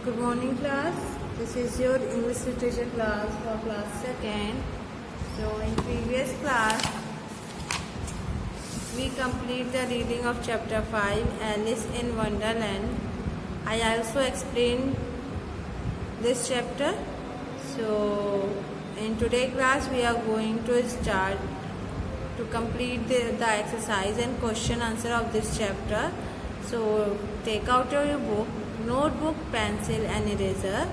Good morning class. This is your English literature class for class 2nd. So in previous class we complete the reading of chapter 5 Alice in Wonderland. I also explained this chapter. So in today's class we are going to start to complete the exercise and question answer of this chapter. So take out your book, notebook, pencil and eraser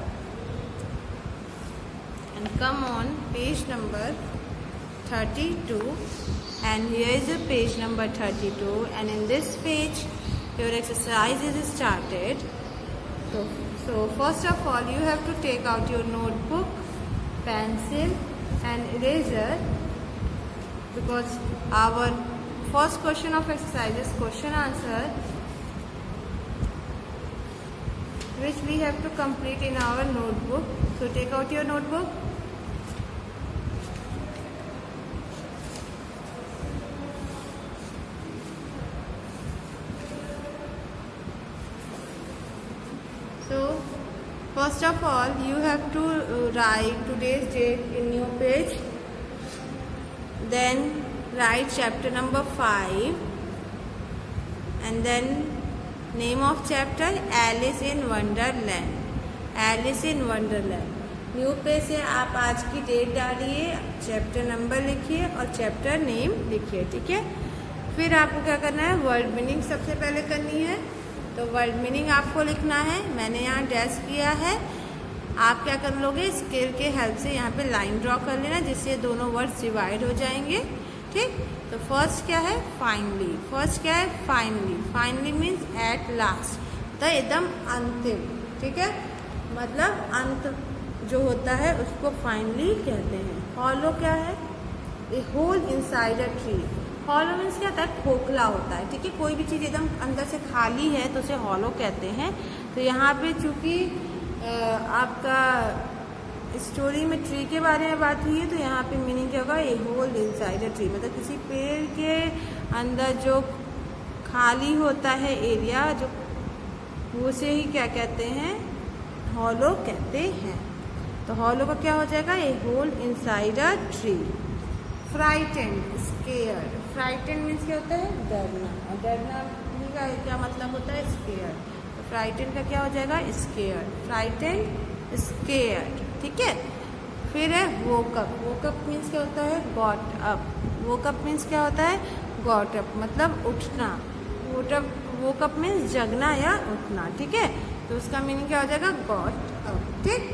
and come on page number 32, and here is the page number 32, and in this page your exercise is started. So first of all you have to take out your notebook, pencil and eraser, because our first question of exercise is question answer, which we have to complete in our notebook. So take out your notebook. So first of all you have to write today's date in your page, then write chapter number 5 and then name of chapter Alice in Wonderland. Alice in Wonderland new page से आप आज की date डालिए, chapter number लिखिए और chapter name लिखिए. ठीक है, फिर आपको क्या करना है, वर्ड मीनिंग सबसे पहले करनी है. तो वर्ड मीनिंग आपको लिखना है, मैंने यहाँ डैश किया है. आप क्या कर लोगे, स्केल के हेल्प से यहाँ पे लाइन ड्रॉ कर लेना, जिससे दोनों वर्ड्स डिवाइड हो जाएंगे. ठीक, तो फर्स्ट क्या है, फाइनली. फर्स्ट क्या है, finally. Finally means at last, तो एकदम अंतिम. ठीक है, मतलब अंत जो होता है उसको फाइनली कहते हैं. हॉलो क्या है, a hole inside a tree. Hollow means क्या होता है, खोखला होता है. ठीक है, कोई भी चीज़ एकदम अंदर से खाली है तो उसे हॉलो कहते हैं. तो यहाँ पे चूँकि आपका स्टोरी में ट्री के बारे में बात हुई है, तो यहाँ पे मीनिंग क्या होगा, ए होल इनसाइड अ ट्री, मतलब किसी पेड़ के अंदर जो खाली होता है एरिया, जो उसे ही क्या कहते हैं, हॉलो कहते हैं. तो हॉलो का क्या हो जाएगा, a hole inside a tree. Frightened, scared. Frightened means क्या होता है, डरना, और डरना का क्या मतलब होता है, स्केयर्ड. तो फ्राइटेंड का क्या हो जाएगा, स्केयर्ड. Frightened, scared. ठीक है, फिर है वोकअप. वोकअप मीन्स क्या होता है, गॉट अप. वोकअप मीन्स क्या होता है, गॉट अप मतलब उठना. वोकअप मीन्स जगना या उठना. ठीक है, तो उसका मीनिंग क्या हो जाएगा, गॉट अप. ठीक,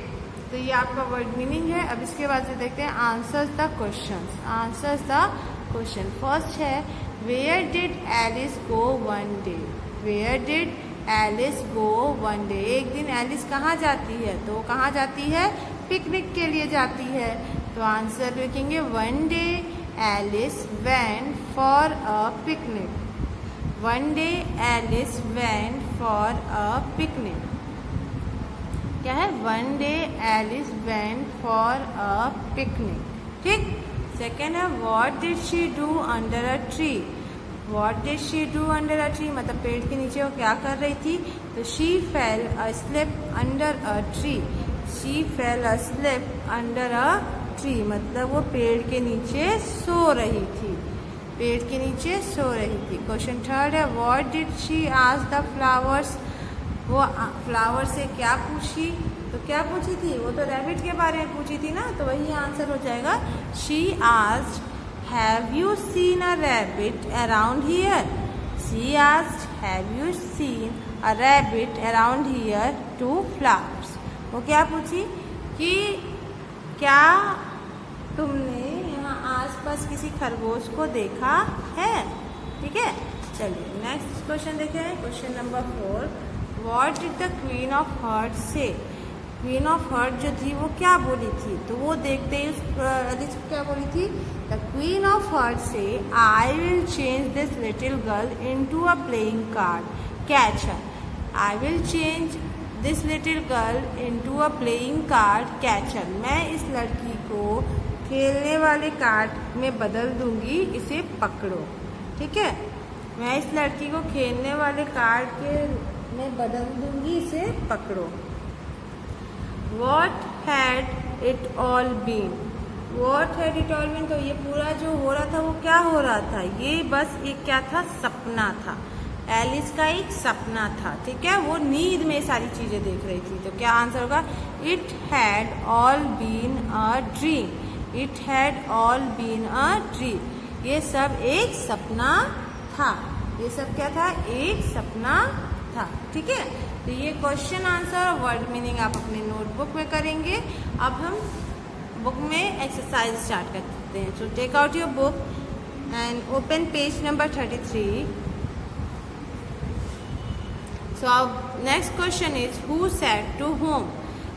तो ये आपका वर्ड मीनिंग है. अब इसके बाद से देखते हैं answers the question. Answers the question. First है, where did Alice go one day. Where did Alice go one day. एक दिन एलिस कहाँ जाती है, तो कहाँ जाती है, पिकनिक के लिए जाती है. तो आंसर लिखेंगे, one day Alice went for a picnic. One day Alice went for a picnic. क्या है, one day Alice went for a picnic. ठीक, सेकेंड है, what did she do under a tree. What did she do under a tree, मतलब पेड़ के नीचे वो क्या कर रही थी. तो she fail asleep under a tree. She fail asleep under a tree, मतलब वो पेड़ के नीचे सो रही थी. पेड़ के नीचे सो रही थी. क्वेश्चन थर्ड है, what did she ask the flowers. वो फ्लावर से क्या पूछी, तो क्या पूछी थी, वो तो रैबिट के बारे में पूछी थी ना, तो वही आंसर हो जाएगा. She asked, have you seen a rabbit around here. She asked, have you seen a rabbit around here to flowers. वो क्या पूछी कि क्या तुमने यहाँ आसपास किसी खरगोश को देखा है. ठीक है, चलिए नेक्स्ट क्वेश्चन देखें. Question number 4, what did the queen of heart say. Queen of heart जो थी वो क्या बोली थी, तो वो देखते ही एलिस क्या बोली थी, द क्वीन ऑफ हर्ट से, आई will change this little girl into a playing card catcher. I will change this little girl into a playing card catcher. मैं इस लड़की को खेलने वाले कार्ड में बदल दूंगी, इसे पकड़ो. ठीक है, मैं इस लड़की को खेलने वाले कार्ड के में बदल दूंगी, इसे पकड़ो. What had it all been, what had it all been, तो ये पूरा जो हो रहा था वो क्या हो रहा था, ये बस एक क्या था, सपना था। एलिस का एक सपना था, ठीक है, वो नींद में सारी चीजें देख रही थी। तो क्या आंसर होगा, it had all been a dream, it had all been a dream, ये सब एक सपना था, ये सब क्या था, एक सपना था, ठीक है। तो ये क्वेश्चन आंसर और वर्ड मीनिंग आप अपने नोटबुक में करेंगे। अब हम बुक में एक्सरसाइज स्टार्ट करते हैं। So take out your book and open page number 33। So next question is who said to whom,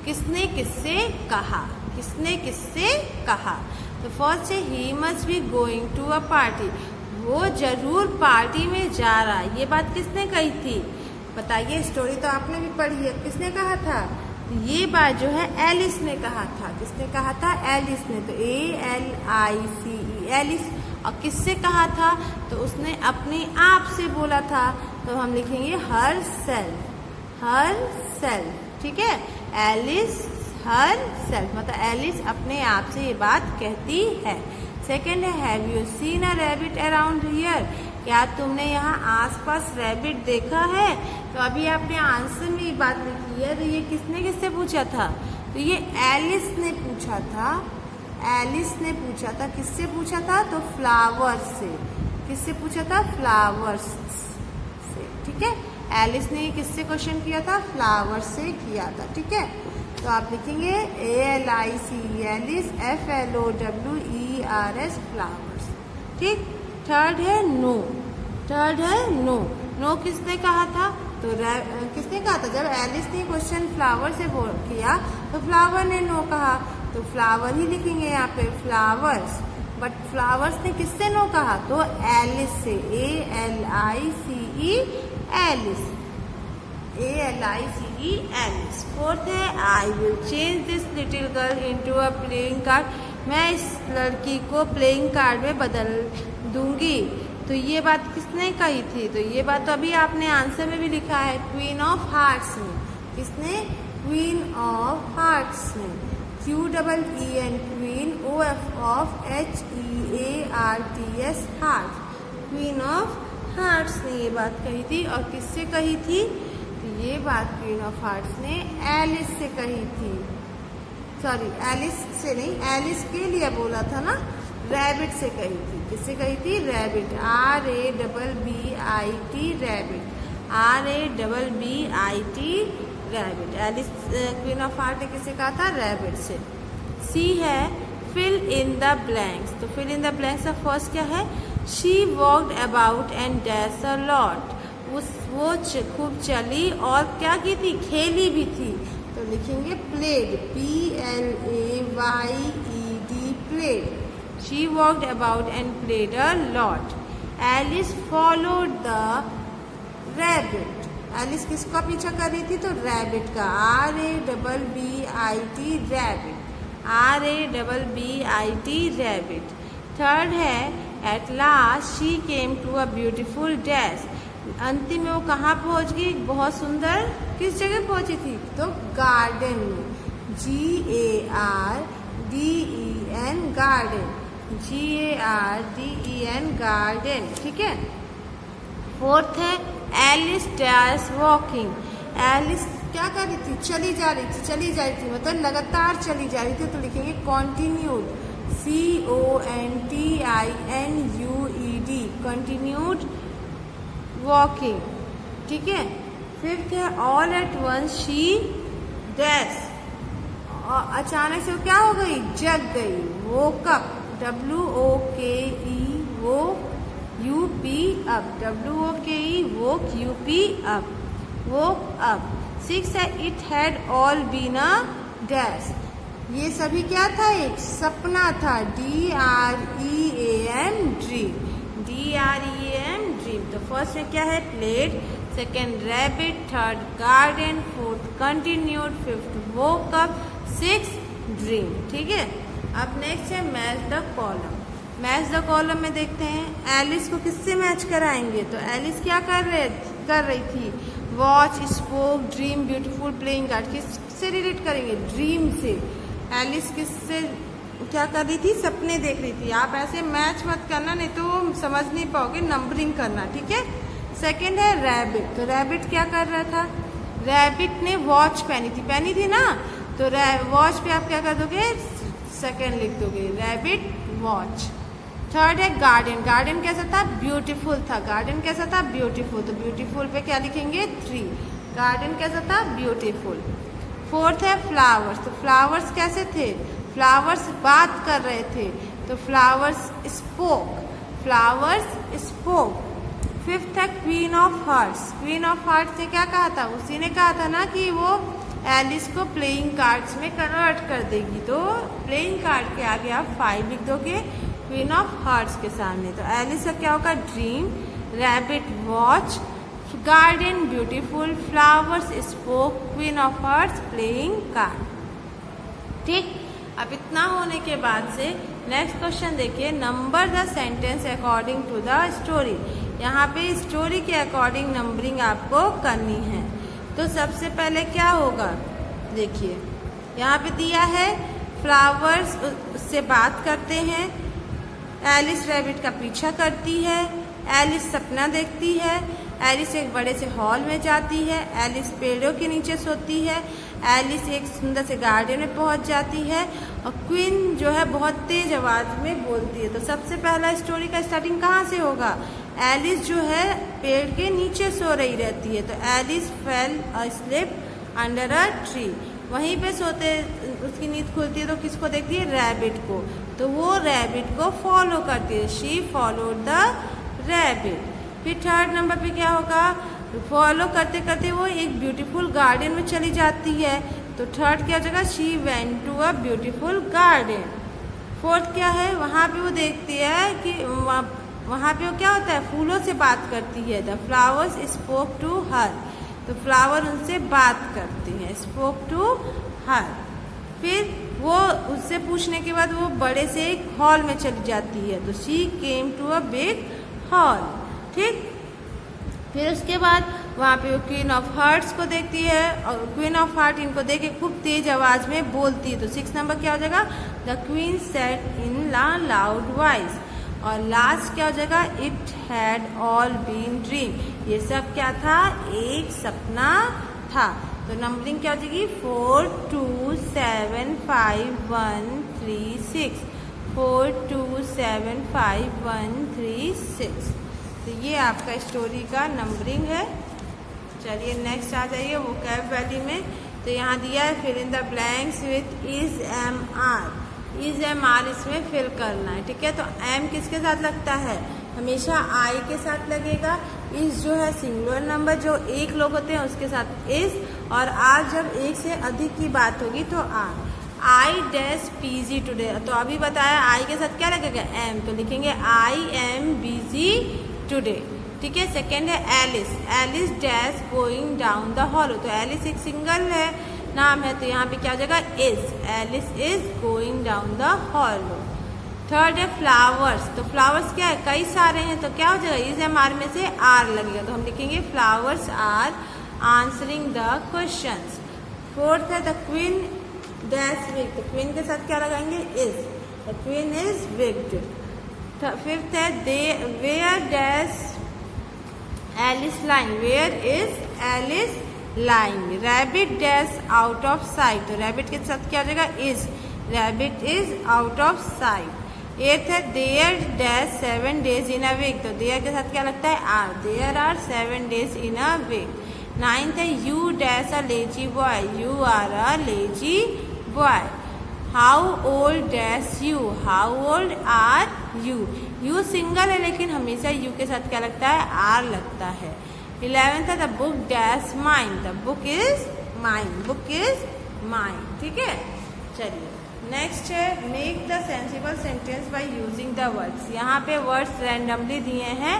किसने किससे कहा, किसने किससे कहा। तो फर्स्ट है he must be going to a party, वो जरूर पार्टी में जा रहा है, ये बात किसने कही थी, बताइए। स्टोरी तो आपने भी पढ़ी है, किसने कहा था, ये बात जो है एलिस ने कहा था, किसने कहा था, एलिस ने। तो ALICE एलिस, और किससे कहा था, तो उसने अपने आप से बोला था, तो हम लिखेंगे हर सेल्फ, हर सेल्फ, ठीक है। एलिस हर सेल्फ, मतलब एलिस अपने आप से ये बात कहती है। सेकेंड है have you seen a rabbit around here, क्या तुमने यहाँ आसपास रैबिट देखा है। तो अभी आपने आंसर में ये बात लिखी है, तो ये किसने किससे पूछा था, तो ये एलिस ने पूछा था, एलिस ने पूछा था, किससे पूछा था, तो फ्लावर्स से, किससे पूछा था, फ्लावर्स से, ठीक है। एलिस ने किससे क्वेश्चन किया था, फ्लावर्स से किया था, ठीक है। तो आप लिखेंगे ALICE एलिस, FLOWERS फ्लावर्स, ठीक। थर्ड है नो, थर्ड है नो, नो किसने कहा था, तो किसने कहा था, जब एलिस ने क्वेश्चन फ्लावर से किया तो फ्लावर ने नो कहा, तो फ्लावर ही लिखेंगे यहाँ पे, फ्लावर्स। बट फ्लावर्स ने किससे नो कहा, तो एलिस से, ALICE Alice, ALICE Alice. Fourth है I will change this little girl into a playing card, मैं इस लड़की को प्लेइंग कार्ड में बदल दूंगी। तो ये बात किसने कही थी, तो ये बात तो अभी आपने आंसर में भी लिखा है, क्वीन ऑफ हार्ट्स ने, किसने, क्वीन ऑफ हार्ट्स ने, QEEN queen, OF of HEARTS heart, queen of hearts ने ये बात कही थी। और किससे कही थी, तो ये बात क्वीन ऑफ हार्ट्स ने एलिस से कही थी, सॉरी एलिस से नहीं, एलिस के लिए बोला था ना, रैबिट से कही थी, किससे कही थी, rabbit, RABBIT rabbit, RABBIT rabbit, Alice queen of heart ने किससे कहा था, रैबिट से। सी है फिल इन द ब्लैंक्स, तो फिल इन द ब्लैंक्स का फर्स्ट क्या है, she walked about and dash a lot, वो खूब चली और क्या की थी, खेली भी थी। तो लिखेंगे played, PLAYED played, she walked about and played a lot. Alice followed the rabbit, Alice किसका पीछा कर रही थी, तो रैबिट का, RABBIT rabbit, RABBIT rabbit. Third है at last she came to a beautiful dash, अंतिम में वो कहाँ पहुँच गई, बहुत सुंदर किस जगह पहुँची थी, तो गार्डन में, GARDEN गार्डन, GARDEN गार्डन, ठीक है। फोर्थ है एलिस डैश वॉकिंग, एलिस क्या कर रही थी, चली जा रही थी, चली जा रही थी मतलब लगातार चली जा रही थी, तो लिखेंगे कॉन्टिन्यूड, CONTINUED कंटिन्यूड वॉकिंग, ठीक है। फिफ्थ है all at once she dash, अचानक से वो क्या हो गई, जग गई, वोकअप, WOKE वो UP up, WOKE woke UP up, woke up. Six है it had all been a dash, ये सभी क्या था, एक सपना था, DREAM ड्रीम, DREAM ड्रीम। तो फर्स्ट में क्या है, played, second rabbit, third garden, fourth continued, fifth woke up, six dream, ठीक है। अब नेक्स्ट है match the column, match the column में देखते हैं एलिस को किससे मैच कराएंगे, तो एलिस क्या कर रही थी, watch, spoke, dream, beautiful, playing card. किससे रिलेट करेंगे? ड्रीम से। एलिस किससे क्या कर रही थी? सपने देख रही थी। आप ऐसे मैच मत करना, नहीं तो समझ नहीं पाओगे, नंबरिंग करना, ठीक है। सेकंड है रैबिट। तो रैबिट क्या कर रहा था? रैबिट ने वॉच पहनी थी ना, तो वॉच पे आप क्या कर दोगे? सेकंड लिख दोगे, रैबिट वॉच। थर्ड है गार्डन। गार्डन कैसा था? ब्यूटीफुल था। गार्डन कैसा था? ब्यूटीफुल। तो ब्यूटीफुल पे क्या लिखेंगे? 3। गार्डन कैसा था? ब्यूटीफुल। फोर्थ है फ्लावर्स। तो फ्लावर्स कैसे थे? फ्लावर्स बात कर रहे थे, तो flowers spoke. Flowers spoke. Fifth है queen of hearts. Queen of hearts से क्या कहा था? उसी ने कहा था ना कि वो एलिस को प्लेइंग कार्ड्स में कन्वर्ट कर देगी। तो प्लेइंग कार्ड के आगे आप 5 लिख दोगे क्वीन ऑफ हार्ट्स के सामने। तो एलिस का क्या होगा? Dream, rabbit watch, garden beautiful, flowers spoke, queen of hearts playing card. ठीक। अब इतना होने के बाद से नेक्स्ट क्वेश्चन देखिए, number the sentence according to the story. यहाँ पे स्टोरी के अकॉर्डिंग नंबरिंग आपको करनी है। तो सबसे पहले क्या होगा? देखिए यहाँ पे दिया है फ्लावर्स उससे बात करते हैं, एलिस रैबिट का पीछा करती है, एलिस सपना देखती है, एलिस एक बड़े से हॉल में जाती है, एलिस पेड़ों के नीचे सोती है, एलिस एक सुंदर से गार्डन में पहुंच जाती है, और क्वीन जो है बहुत तेज आवाज में बोलती है। तो सबसे पहला स्टोरी का स्टार्टिंग कहाँ से होगा? एलिस जो है पेड़ के नीचे सो रही रहती है, तो Alice fell asleep under a tree. वहीं पे सोते उसकी नींद खुलती है तो किसको देखती है? रैबिट को। तो वो रैबिट को फॉलो करती है, शी फॉलोड द रैबिट। फिर थर्ड नंबर पे क्या होगा? फॉलो करते करते वो एक ब्यूटीफुल गार्डन में चली जाती है, तो थर्ड क्या हो जाएगा? She went to a beautiful garden. Fourth क्या है? वहाँ पे वो देखती है कि वहाँ पे वो क्या होता है? फूलों से बात करती है। The flowers spoke to her. तो फ्लावर उनसे बात करती हैं, स्पोक टू हर। फिर वो उससे पूछने के बाद वो बड़े से एक हॉल में चली जाती है, तो she came to a big hall. ठीक। फिर उसके बाद वहाँ पे वो क्वीन ऑफ हार्ट्स को देखती है, और क्वीन ऑफ हार्ट इनको देख के खूब तेज आवाज में बोलती है। तो 6 नंबर क्या हो जाएगा? The queen said in loud voice. और लास्ट क्या हो जाएगा? It had all been dream. ये सब क्या था? एक सपना था। तो नंबरिंग क्या हो जाएगी? 4 2 7 5 1 3 6। 4 2 7 5 1 3 6। तो ये आपका स्टोरी का नंबरिंग है। चलिए नेक्स्ट आ जाइए वो वोकैबुलरी में। तो यहाँ दिया है fill in the blanks with is am are. Is am are इसमें फिल करना है, ठीक है। तो एम किसके साथ लगता है? हमेशा आई के साथ लगेगा। इज जो है सिंगुलर नंबर, जो एक लोग होते हैं उसके साथ इज, और आर जब एक से अधिक की बात होगी तो are. I dash busy today. तो अभी बताया आई के साथ क्या लगेगा? एम। तो लिखेंगे आई एम बिजी टुडे, ठीक है। सेकेंड है Alice. Alice dash going down the hall. तो एलिस एक सिंगल है नाम है, तो यहाँ पे क्या हो जाएगा? Is. Alice is going down the hall. Third है फ्लावर्स। तो फ्लावर्स क्या है? कई सारे हैं, तो क्या हो जाएगा? इज एम आर में से आर लगेगा, तो हम लिखेंगे flowers are answering the questions. Fourth है द क्वीन डैश विग। तो क्वीन के साथ क्या लगाएंगे? Is. The queen is wigged. Fifth है they were dash Alice lying. Where is Alice lying. Rabbit dash out of sight. तो rabbit के साथ क्या हो जाएगा? Is. Rabbit is out of sight. Eighth है there dash 7 days in a week. तो there के साथ क्या लगता है? Are. There are 7 days in a week. Ninth है you dash a lazy boy. You are a lazy boy. How old dash you. How old are you. You single है लेकिन हमेशा यू के साथ क्या लगता है? आर लगता है। 11th है the book dash mine. The book is mine. Book is mine, ठीक है। चलिए नेक्स्ट है make the sensible sentence by using the words. यहाँ पे वर्ड्स रैंडमली दिए हैं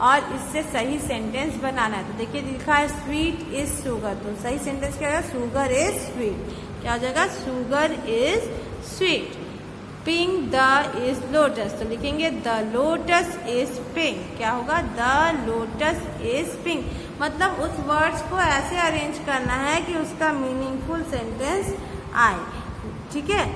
और इससे सही सेंटेंस बनाना है। तो देखिए लिखा है स्वीट इज शुगर। तो सही सेंटेंस क्या है? Sugar is sweet. क्या हो जाएगा? Sugar is sweet. Pink the is lotus, तो लिखेंगे द लोटस इज पिंक। क्या होगा? The lotus is pink. मतलब उस वर्ड्स को ऐसे अरेंज करना है कि उसका मीनिंगफुल सेंटेंस आए। ठीक है।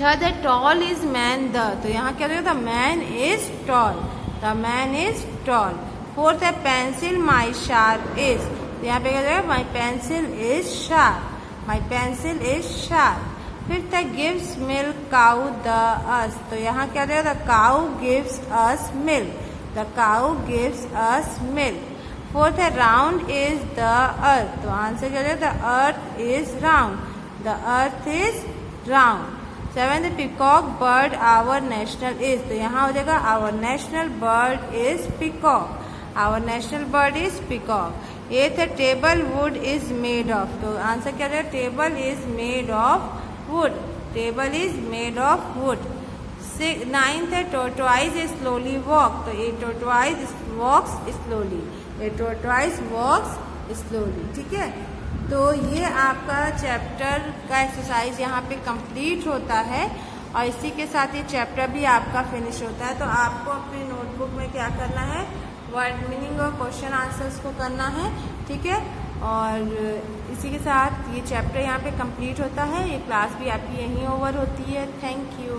थर्ड है टॉल इज मैन द, तो यहाँ क्या होगा? The man is tall, the man is tall. Fourth है पेंसिल माई शार्प इज, तो यहाँ पे क्या होगा? My pencil is sharp, my pencil is sharp. Fifth है gives milk cow the us, तो यहाँ क्या रहेगा? The cow gives us milk, the cow gives us milk. Fourth है राउंड इज द अर्थ, तो आंसर क्या रहेगा? The earth is round, the earth is round. Seventh है peacock bird our national is, तो यहाँ हो जाएगा our national bird is peacock, our national bird is peacock. Eighth है table wood is made of, तो answer क्या रहेगा? Table is made of wood, table is made of wood. Ninth है tortoise slowly walk, तो ए टोटवाइज वॉक्स slowly, ए टोटवाइज वॉक्स slowly. ठीक है। तो ये आपका चैप्टर का एक्सरसाइज यहाँ पे कंप्लीट होता है और इसी के साथ ये चैप्टर भी आपका फिनिश होता है। तो आपको अपने नोटबुक में क्या करना है? वर्ड मीनिंग और क्वेश्चन आंसर्स को करना है। ठीक है। और इसी के साथ ये चैप्टर यहाँ पे कंप्लीट होता है। ये क्लास भी आपकी यहीं ओवर होती है। Thank you.